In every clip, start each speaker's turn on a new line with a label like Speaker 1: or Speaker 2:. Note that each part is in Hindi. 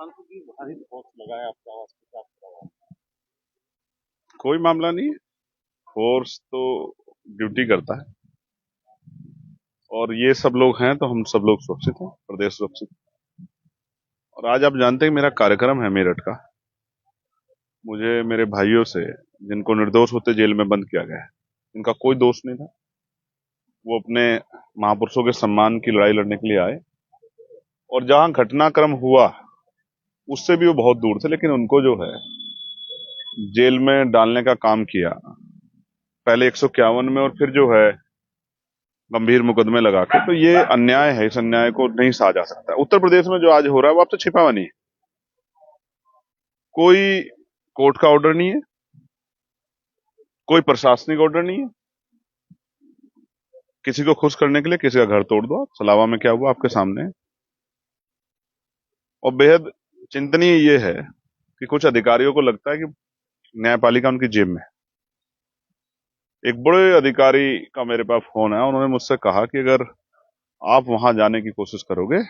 Speaker 1: सांसद जी भारी फोर्स लगाए आपके आवास पे, क्या आपका?
Speaker 2: कोई मामला नहीं है। फोर्स तो ड्यूटी करता है और ये सब लोग हैं तो हम सब लोग सुरक्षित हैं, प्रदेश सुरक्षित। और आज आप जानते हैं मेरा कार्यक्रम है मेरठ का। मुझे मेरे भाइयों से, जिनको निर्दोष होते जेल में बंद किया गया है, इनका कोई दोष नहीं था, वो अपने महापुरुषों के सम्मान की लड़ाई लड़ने के लिए आए और जहां घटनाक्रम हुआ उससे भी वो बहुत दूर थे, लेकिन उनको जो है जेल में डालने का काम किया, पहले 151 में और फिर जो है गंभीर मुकदमे लगा के। तो ये अन्याय है, इस अन्याय को नहीं सहा जा सकता। उत्तर प्रदेश में जो आज हो रहा है वो आपसे छिपा हुआ नहीं है। कोई कोर्ट का ऑर्डर नहीं है, कोई प्रशासनिक ऑर्डर नहीं है। किसी को खुश करने के लिए किसी का घर तोड़ दो। सलावा में क्या हुआ आपके सामने है। और बेहद चिंतनीय ये है कि कुछ अधिकारियों को लगता है कि न्यायपालिका उनकी जेब में है। एक बड़े अधिकारी का मेरे पास फोन है, उन्होंने मुझसे कहा कि अगर आप वहां जाने की कोशिश करोगे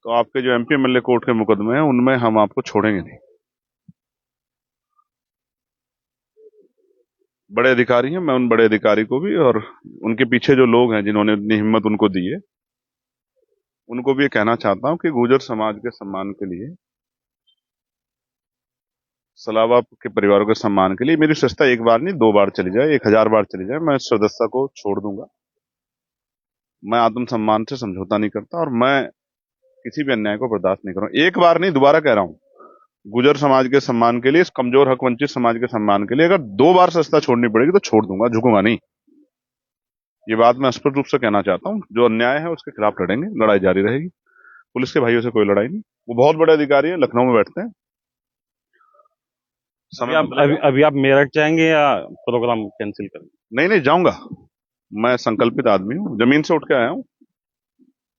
Speaker 2: तो आपके जो एमपी एमएलए कोर्ट के मुकदमे हैं उनमें हम आपको छोड़ेंगे नहीं। बड़े अधिकारी हैं, मैं उन बड़े अधिकारी को भी और उनके पीछे जो लोग हैं जिन्होंने इतनी हिम्मत उनको दी है, उनको भी ये कहना चाहता हूं कि गुर्जर समाज के सम्मान के लिए, सलावा के परिवारों के सम्मान के लिए मेरी सदस्यता एक बार नहीं 2 बार चली जाए, 1000 बार चली जाए, मैं इस सदस्यता को छोड़ दूंगा। मैं आत्मसम्मान से समझौता नहीं करता और मैं किसी भी अन्याय को बर्दाश्त नहीं करूंगा। एक बार नहीं, दोबारा कह रहा हूं, गुर्जर समाज के सम्मान के लिए, इस कमजोर हक वंचित समाज के सम्मान के लिए अगर 2 बार सदस्यता छोड़नी पड़ेगी तो छोड़ दूंगा, झुकूंगा नहीं। ये बात मैं स्पष्ट रूप से कहना चाहता हूं। जो अन्याय है उसके खिलाफ लड़ेंगे, लड़ाई जारी रहेगी। पुलिस के भाइयों से कोई लड़ाई नहीं। वो बहुत बड़े अधिकारी है, लखनऊ में बैठते हैं।
Speaker 1: अभी
Speaker 2: समय
Speaker 1: आप
Speaker 2: बदलेगा।
Speaker 1: अभी आप मेरठ जाएंगे या प्रोग्राम कैंसिल करेंगे?
Speaker 2: नहीं नहीं, जाऊंगा। मैं संकल्पित आदमी हूँ, जमीन से उठ के आया हूँ।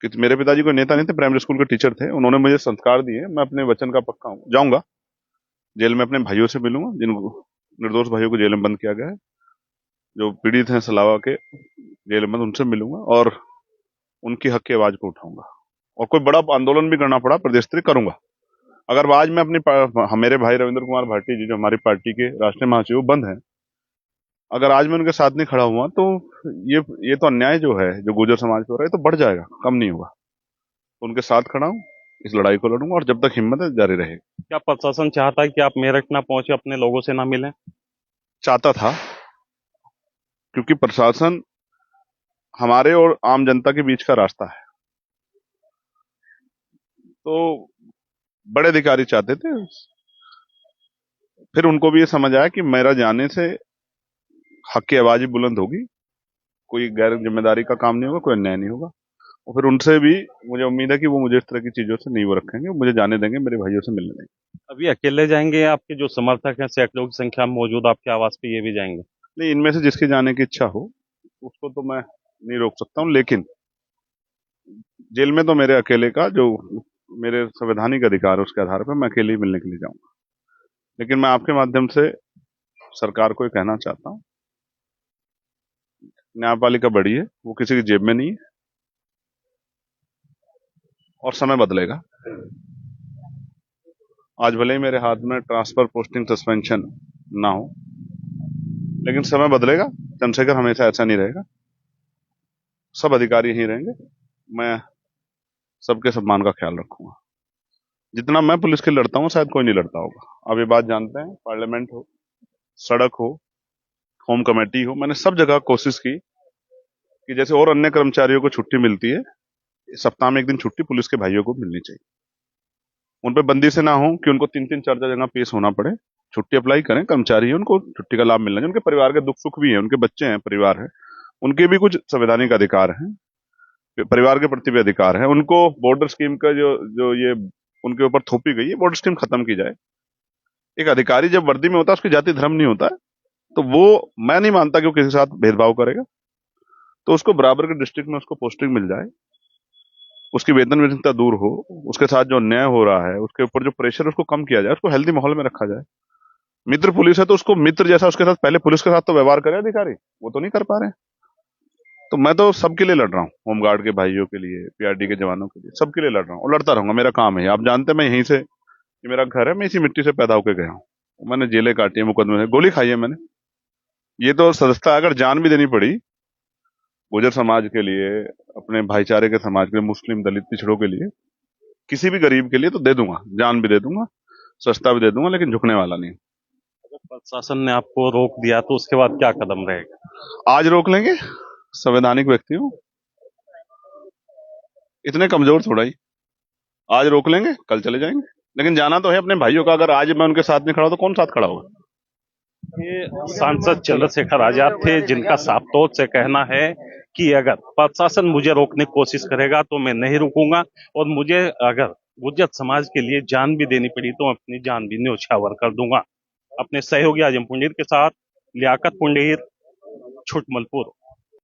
Speaker 2: कि मेरे पिताजी कोई नेता नहीं थे, प्राइमरी स्कूल के टीचर थे, उन्होंने मुझे संस्कार दिए। मैं अपने वचन का पक्का हूँ, जाऊंगा। जेल में अपने भाइयों से मिलूंगा, जिन निर्दोष भाइयों को जेल में बंद किया गया है, जो पीड़ित हैं सलावा के जेल में बंद, उनसे मिलूंगा और उनकी हक की आवाज को उठाऊंगा। और कोई बड़ा आंदोलन भी करना पड़ा प्रदेश स्तरीय, करूंगा। अगर आज मैं मेरे भाई रविंद्र कुमार भाटी जी, जो हमारी पार्टी के राष्ट्रीय महासचिव बंद हैं, अगर आज मैं उनके साथ नहीं खड़ा हुआ तो ये तो अन्याय जो है, जो गुर्जर समाज पे हो रहा है, तो बढ़ जाएगा, कम नहीं होगा। उनके साथ खड़ा हूं, इस लड़ाई को लड़ूंगा और जब तक हिम्मत है जारी रहेगी।
Speaker 1: क्या प्रशासन चाहता है कि आप मेरठ ना पहुंचे, अपने लोगों से ना मिलें?
Speaker 2: चाहता था, क्योंकि प्रशासन हमारे और आम जनता के बीच का रास्ता है। तो बड़े अधिकारी चाहते थे, फिर उनको भी ये समझ आया कि मेरा जाने से हक की आवाज ही बुलंद होगी, कोई गैर जिम्मेदारी का काम नहीं होगा, कोई अन्याय नहीं होगा। और फिर उनसे भी मुझे उम्मीद है कि वो मुझे इस तरह की चीजों से नहीं वो रखेंगे, मुझे जाने देंगे, मेरे भाइयों से मिलने देंगे।
Speaker 1: अभी अकेले जाएंगे या आपके जो समर्थक हैं सैकड़ों की संख्या में मौजूद आपके आवास पे, ये भी जाएंगे?
Speaker 2: नहीं, इनमें से जिसकी जाने की इच्छा हो उसको तो मैं नहीं रोक सकता हूं, लेकिन जेल में तो मेरे अकेले का जो मेरे संवैधानिक अधिकार है उसके आधार पर मैं अकेले ही मिलने के लिए जाऊंगा। लेकिन मैं आपके माध्यम से सरकार को ये कहना चाहता हूं, न्यायपालिका बड़ी है, वो किसी की जेब में नहीं है और समय बदलेगा। आज भले ही मेरे हाथ में ट्रांसफर, पोस्टिंग, सस्पेंशन ना हो, लेकिन समय बदलेगा। चंद्रशेखर हमेशा ऐसा नहीं रहेगा, सब अधिकारी यहीं रहेंगे। मैं सबके सम्मान का ख्याल रखूंगा। जितना मैं पुलिस के लिए लड़ता हूं शायद कोई नहीं लड़ता होगा। आप ये बात जानते हैं, पार्लियामेंट हो, सड़क हो, होम कमेटी हो, मैंने सब जगह कोशिश की कि जैसे और अन्य कर्मचारियों को छुट्टी मिलती है, सप्ताह में एक दिन छुट्टी पुलिस के भाइयों को मिलनी चाहिए। उन पर बंदी से ना हो कि उनको 3-3 4-4 जगह पेश होना पड़े। छुट्टी अप्लाई करें, कर्मचारी है, उनको छुट्टी का लाभ मिलना चाहिए। उनके परिवार के दुख सुख भी है, उनके बच्चे हैं, परिवार है, उनके भी कुछ संवैधानिक अधिकार हैं, परिवार के प्रति भी अधिकार है। उनको बॉर्डर स्कीम का जो जो ये उनके ऊपर थोपी गई है, बॉर्डर स्कीम खत्म की जाए। एक अधिकारी जब वर्दी में होता है, उसकी जाति धर्म नहीं होता है, तो वो मैं नहीं मानता कि वो किसी के साथ भेदभाव करेगा। तो उसको बराबर के डिस्ट्रिक्ट में उसको पोस्टिंग मिल जाए, उसकी वेतन विहीनता दूर हो, उसके साथ जो अन्याय हो रहा है उसके ऊपर जो प्रेशर है उसको कम किया जाए, उसको हेल्दी माहौल में रखा जाए। मित्र पुलिस है तो उसको मित्र जैसा उसके साथ, पहले पुलिस के साथ तो व्यवहार करे अधिकारी, वो तो नहीं कर पा रहे हैं। तो मैं तो सबके लिए लड़ रहा हूँ, होमगार्ड के भाइयों के लिए, पीआरडी के जवानों के लिए, सबके लिए लड़ रहा हूँ और लड़ता रहूंगा। मेरा काम है, आप जानते हैं मैं यहीं से, ये मेरा घर है, मैं इसी मिट्टी से पैदा होकर गया हूँ। मैंने जेलें काटी है, मुकदमे से गोली खाई है मैंने। ये तो सदस्यता, अगर जान भी देनी पड़ी गुजर समाज के लिए, अपने भाईचारे के समाज के लिए, मुस्लिम दलित पिछड़ों के लिए, किसी भी गरीब के लिए, तो दे दूंगा, जान भी दे दूंगा, सस्ता भी दे दूंगा, लेकिन झुकने वाला नहीं।
Speaker 1: अगर प्रशासन ने आपको रोक दिया तो उसके बाद क्या कदम रहेगा?
Speaker 2: आज रोक लेंगे, संवैधानिक व्यक्ति हूं, इतने कमजोर थोड़ा ही। आज रोक लेंगे, कल चले जाएंगे, लेकिन जाना तो है अपने भाइयों का। अगर आज मैं उनके साथ नहीं खड़ा तो कौन साथ खड़ा होगा?
Speaker 1: ये सांसद चंद्रशेखर आजाद थे, जिनका साफ तौर से कहना है कि अगर प्रशासन मुझे रोकने की कोशिश करेगा तो मैं नहीं रुकूंगा, और मुझे अगर गुर्जर समाज के लिए जान भी देनी पड़ी तो अपनी जान भी न्यौछावर कर दूंगा। अपने सहयोगी आजम पुंडीर के साथ लियाकत पुंडीर, छुटमलपुर।